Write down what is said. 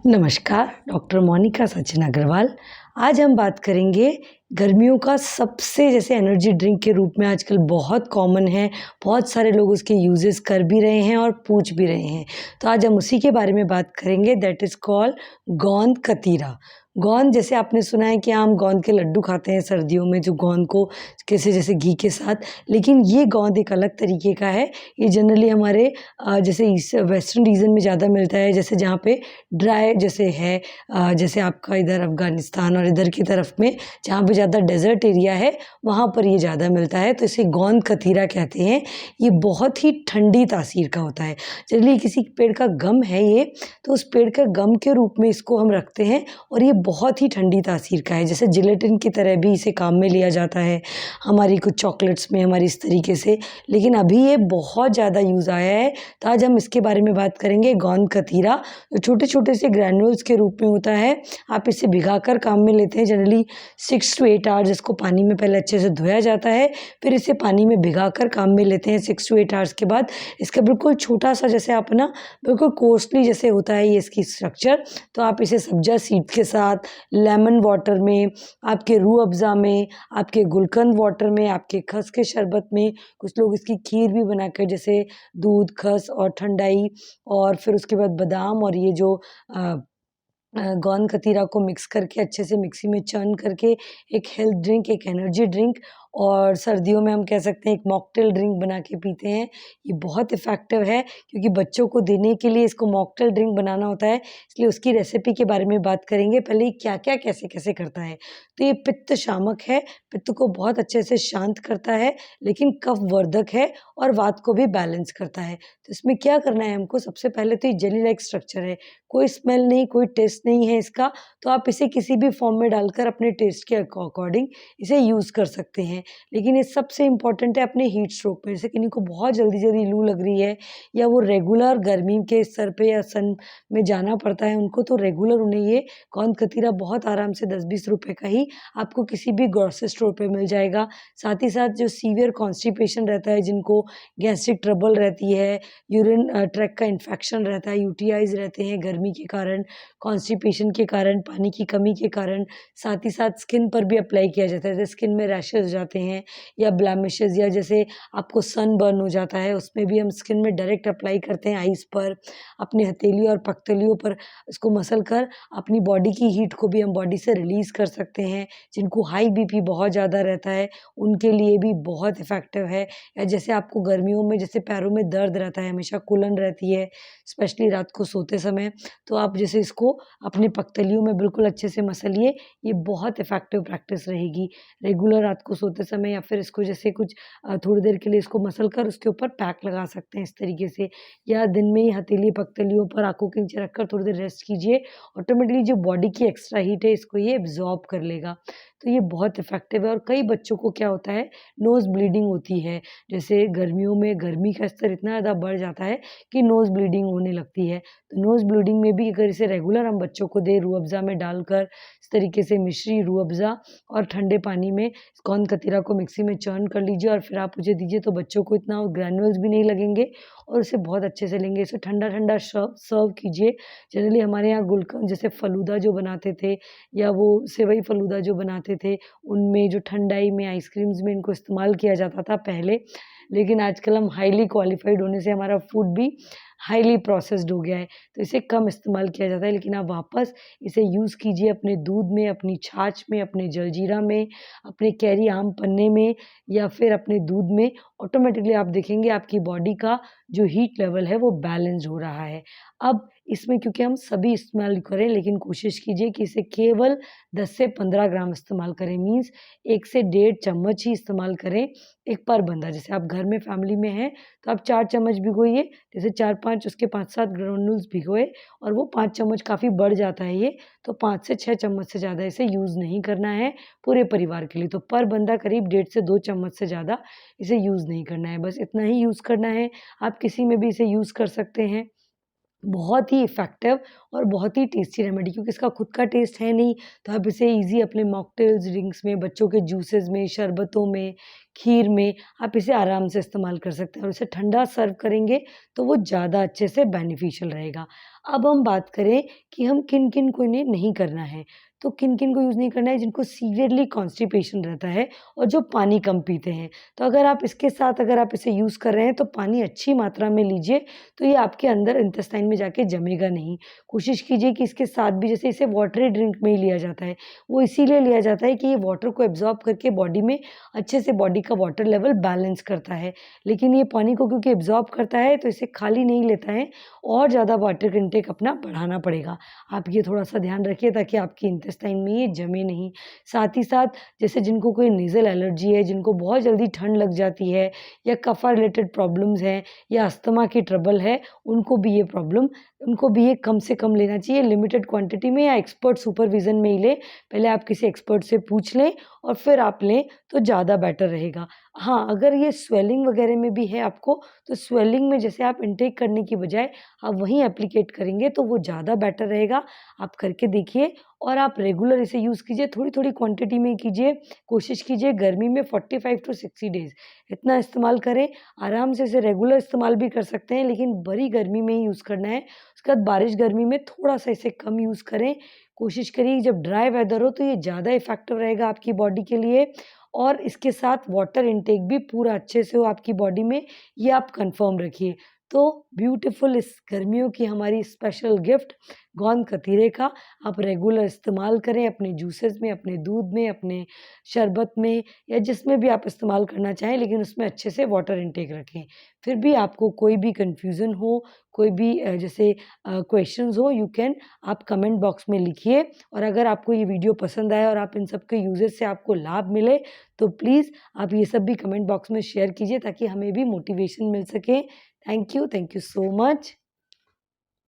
नमस्कार, डॉक्टर मोनिका सचिन अग्रवाल। आज हम बात करेंगे गर्मियों का सबसे जैसे एनर्जी ड्रिंक के रूप में आजकल बहुत कॉमन है, बहुत सारे लोग उसके यूज़ेस कर भी रहे हैं और पूछ भी रहे हैं। तो आज हम उसी के बारे में बात करेंगे दैट इज़ कॉल्ड गोंद कतीरा। गोंद जैसे आपने सुना है कि हम गोंद के लड्डू खाते हैं सर्दियों में जो गोंद को कैसे जैसे घी के साथ, लेकिन ये गोंद एक अलग तरीके का है। ये जनरली हमारे जैसे ईस्ट वेस्टर्न रीजन में ज़्यादा मिलता है, जैसे जहाँ पे ड्राई जैसे है जैसे आपका इधर अफ़गानिस्तान और इधर की तरफ में जहाँ पे ज़्यादा डेज़र्ट एरिया है, वहाँ पर ये ज़्यादा मिलता है, तो इसे गोंद कतीरा कहते हैं। ये बहुत ही ठंडी तासीर का होता है। जनरली किसी पेड़ का गम है ये, तो उस पेड़ का गम के रूप में इसको हम रखते हैं और ये बहुत ही ठंडी तासीर का है। जैसे जिलेटिन की तरह भी इसे काम में लिया जाता है, हमारी कुछ चॉकलेट्स में हमारी इस तरीके से, लेकिन अभी ये बहुत ज़्यादा यूज़ आया है, तो आज हम इसके बारे में बात करेंगे। गोंद कतीरा जो छोटे-छोटे से ग्रैन्युल्स के रूप में होता है, आप इसे भिगाकर काम में लेते हैं। जनरली 6 टू 8 आवर्स इसको पानी में पहले अच्छे से धोया जाता है, फिर इसे पानी में भिगाकर काम में लेते हैं। 6 टू 8 आवर्स के बाद इसका बिल्कुल छोटा-सा जैसे आप ना बिल्कुल कोस्टली जैसे होता है ये इसकी स्ट्रक्चर, तो आप इसे सब्ज़ा सीड के साथ, लेमन वाटर में, आपके रूह अफ़ज़ा में, आपके गुलकंद वाटर में, आपके खस के शरबत में, कुछ लोग इसकी खीर भी बनाकर जैसे दूध, खस और ठंडाई और फिर उसके बाद बादाम और ये जो अ गोंद कतीरा को मिक्स करके अच्छे से मिक्सी में चर्न करके एक हेल्थ ड्रिंक, एक एनर्जी ड्रिंक और सर्दियों में हम कह सकते हैं एक मॉकटेल ड्रिंक बना के पीते हैं। ये बहुत इफ़ेक्टिव है क्योंकि बच्चों को देने के लिए इसको मॉकटेल ड्रिंक बनाना होता है, इसलिए उसकी रेसिपी के बारे में बात करेंगे। पहले ये क्या-क्या, कैसे-कैसे करता है। तो ये पित्त शामक है, पित्त को बहुत अच्छे से शांत करता है, लेकिन कफ वर्धक है और वात को भी बैलेंस करता है। तो इसमें क्या करना है हमको, सबसे पहले तो ये जेली लाइक स्ट्रक्चर है, कोई स्मेल नहीं, कोई टेस्ट नहीं है इसका, तो आप इसे किसी भी फॉर्म में डालकर अपने टेस्ट के अकॉर्डिंग इसे यूज़ कर सकते हैं। लेकिन ये सबसे इम्पोर्टेंट है अपने हीट स्ट्रोक में, जैसे किन्हीं को बहुत जल्दी-जल्दी लू लग रही है या वो रेगुलर गर्मी के स्तर पे या सन में जाना पड़ता है उनको, तो रेगुलर उन्हें ये गोंद कतीरा बहुत आराम से 10-20 रुपए का ही आपको किसी भी ग्रोसरी स्टोर पे मिल जाएगा। साथ ही साथ जो सीवियर कॉन्स्टिपेशन रहता है, जिनको गैस्ट्रिक ट्रबल रहती है, यूरिन ट्रैक का इन्फेक्शन रहता है, यूटीआईज़ रहते हैं गर्मी के कारण, कॉन्स्टिपेशन के कारण, पानी की कमी के कारण, साथ ही साथ स्किन पर भी अप्लाई किया जाता है। जैसे स्किन में रैशेज़ हो जाते हैं या ब्लेमिशेज़ या जैसे आपको सनबर्न हो जाता है, उसमें भी हम स्किन में डायरेक्ट अप्लाई करते हैं आइज़ पर, अपनी हथेली और पगतलियों पर इसको मसल कर अपनी बॉडी की हीट को भी हम बॉडी से रिलीज़ कर सकते हैं। जिनको हाई बीपी बहुत ज़्यादा रहता है, उनके लिए भी बहुत इफ़ेक्टिव है। या जैसे आपको गर्मियों में जैसे पैरों में दर्द रहता है, हमेशा कुलन रहती है, स्पेशली रात को सोते समय, तो आप जैसे इसको अपने पगतलियों में बिल्कुल अच्छे से मसलिए, ये बहुत इफ़ेक्टिव प्रैक्टिस रहेगी। रेगुलर रात को सोते समय या फिर इसको जैसे कुछ थोड़ी देर के लिए इसको मसल कर उसके ऊपर पैक लगा सकते हैं इस तरीके से, या दिन में ही हथेली पगतलियों पर आँखों के नीचे रखकर थोड़ी देर रेस्ट कीजिए। ऑटोमेटिकली जो बॉडी की एक्स्ट्रा हीट है इसको ये एब्ज़ॉर्ब कर लेगा। तो ये बहुत इफ़ेक्टिव है और कई बच्चों को क्या होता है, नोज़ ब्लीडिंग होती है। जैसे गर्मियों में गर्मी का स्तर इतना ज़्यादा बढ़ जाता है कि नोज़ ब्लीडिंग होने लगती है। तो नोज़ ब्लीडिंग में भी अगर इसे रेगुलर हम बच्चों को दें रूह अफ़ज़ा में डालकर, इस तरीके से मिश्री, रूह अफ़ज़ा और ठंडे पानी में गोंद कतीरा को मिक्सी में चर्न कर लीजिए और फिर आप उसे दीजिए, तो बच्चों को इतना ग्रैन्युल्स भी नहीं लगेंगे और इसे बहुत अच्छे से लेंगे। इसे ठंडा-ठंडा सर्व कीजिए। जनरली हमारे यहाँ गुलकंद जैसे फ़लूदा जो बनाते थे या वो सेवई फ़लूदा जो बनाते थे, उनमें जो ठंडाई में, आइसक्रीम्स में इनको इस्तेमाल किया जाता था पहले। लेकिन आजकल हम हाइली क्वालिफ़ाइड होने से हमारा फूड भी हाइली प्रोसेस्ड हो गया है, तो इसे कम इस्तेमाल किया जाता है। लेकिन आप वापस इसे यूज़ कीजिए अपने दूध में, अपनी छाछ में, अपने जलजीरा में, अपने कैरी आम पन्ने में या फिर अपने दूध में। ऑटोमेटिकली आप देखेंगे आपकी बॉडी का जो हीट लेवल है वो बैलेंस्ड हो रहा है। अब इसमें क्योंकि हम सभी इस्तेमाल करें, लेकिन कोशिश कीजिए कि इसे केवल 10 से 15 ग्राम इस्तेमाल करें, मीन्स 1 से डेढ़ चम्मच ही इस्तेमाल करें एक पर बंदा। जैसे आप घर में फैमिली में हैं, तो आप 4 चम्मच भिगोइए, जैसे 4-5 उसके 5-7 ग्रानुल्स भिगोए और वो 5 चम्मच काफ़ी बढ़ जाता है ये, तो 5 से 6 चम्मच से ज़्यादा इसे यूज़ नहीं करना है पूरे परिवार के लिए। तो पर बंदा करीब डेढ़ से 2 चम्मच से ज़्यादा इसे यूज़ नहीं करना है, बस इतना ही यूज़ करना है। आप किसी में भी इसे यूज़ कर सकते हैं। बहुत ही इफ़ेक्टिव और बहुत ही टेस्टी रेमेडी, क्योंकि इसका खुद का टेस्ट है नहीं, तो आप इसे ईज़ी अपने मॉकटेल्स, ड्रिंक्स में, बच्चों के जूसेस में, शरबतों में, खीर में आप इसे आराम से इस्तेमाल कर सकते हैं और इसे ठंडा सर्व करेंगे तो वो ज़्यादा अच्छे से बेनिफिशियल रहेगा। अब हम बात करें कि हम किन-किन को इन्हें नहीं करना है। तो किन-किन को यूज़ नहीं करना है, जिनको सीवियरली कॉन्स्टिपेशन रहता है और जो पानी कम पीते हैं। तो अगर आप इसके साथ अगर आप इसे यूज़ कर रहे हैं तो पानी अच्छी मात्रा में लीजिए, तो ये आपके अंदर इंटेस्टाइन में जाके जमेगा नहीं। कोशिश कीजिए कि इसके साथ भी जैसे इसे वाटरी ड्रिंक में ही लिया जाता है, वो इसीलिए लिया जाता है कि ये वाटर को एब्ज़ॉर्ब करके बॉडी में अच्छे से बॉडी का वाटर लेवल बैलेंस करता है। लेकिन ये पानी को क्योंकि एब्ज़ॉर्ब करता है तो इसे खाली नहीं लेता है और ज़्यादा वाटर इंटेक अपना बढ़ाना पड़ेगा। आप ये थोड़ा-सा ध्यान रखिए ताकि आपकी इंटेस्टाइन में ये जमे नहीं। साथ ही साथ जैसे जिनको कोई नेज़ल एलर्जी है, जिनको बहुत जल्दी ठंड लग जाती है या कफ़ा रिलेटेड प्रॉब्लम्स हैं या अस्थमा की ट्रबल है, उनको भी ये कम से कम लेना चाहिए, लिमिटेड क्वांटिटी में या एक्सपर्ट सुपरविज़न में ही लें। पहले आप किसी एक्सपर्ट से पूछ लें और फिर आप लें तो ज़्यादा बेटर रहेगा। हाँ, अगर ये स्वेलिंग वगैरह में भी है आपको, तो स्वेलिंग में जैसे आप इनटेक करने की बजाय आप वहीं एप्लीकेट करेंगे तो वो ज़्यादा बेटर रहेगा। आप करके देखिए और आप रेगुलर इसे यूज़ कीजिए, थोड़ी-थोड़ी क्वांटिटी में कीजिए। कोशिश कीजिए गर्मी में 45 टू 60 डेज़ इतना इस्तेमाल करें। आराम से इसे रेगुलर इस्तेमाल भी कर सकते हैं, लेकिन बड़ी गर्मी में ही यूज़ करना है। उसके बाद बारिश गर्मी में थोड़ा-सा इसे कम यूज़ करें। कोशिश करिए जब ड्राई वेदर हो तो ये ज़्यादा इफ़ेक्टिव रहेगा आपकी बॉडी के लिए और इसके साथ वाटर इंटेक भी पूरा अच्छे से हो आपकी बॉडी में, ये आप कन्फर्म रखिए। तो ब्यूटीफुल इस गर्मियों की हमारी स्पेशल गिफ्ट गोंद कतीरे का आप रेगुलर इस्तेमाल करें अपने जूसेस में, अपने दूध में, अपने शरबत में या जिसमें भी आप इस्तेमाल करना चाहें, लेकिन उसमें अच्छे से वाटर इंटेक रखें। फिर भी आपको कोई भी कन्फ्यूज़न हो, कोई भी जैसे क्वेश्चंस हो, आप कमेंट बॉक्स में लिखिए और अगर आपको ये वीडियो पसंद आया और आप इन सब के यूज़ेज़ से आपको लाभ मिले, तो प्लीज़ आप ये सब भी कमेंट बॉक्स में शेयर कीजिए ताकि हमें भी मोटिवेशन मिल सके। Thank you so much.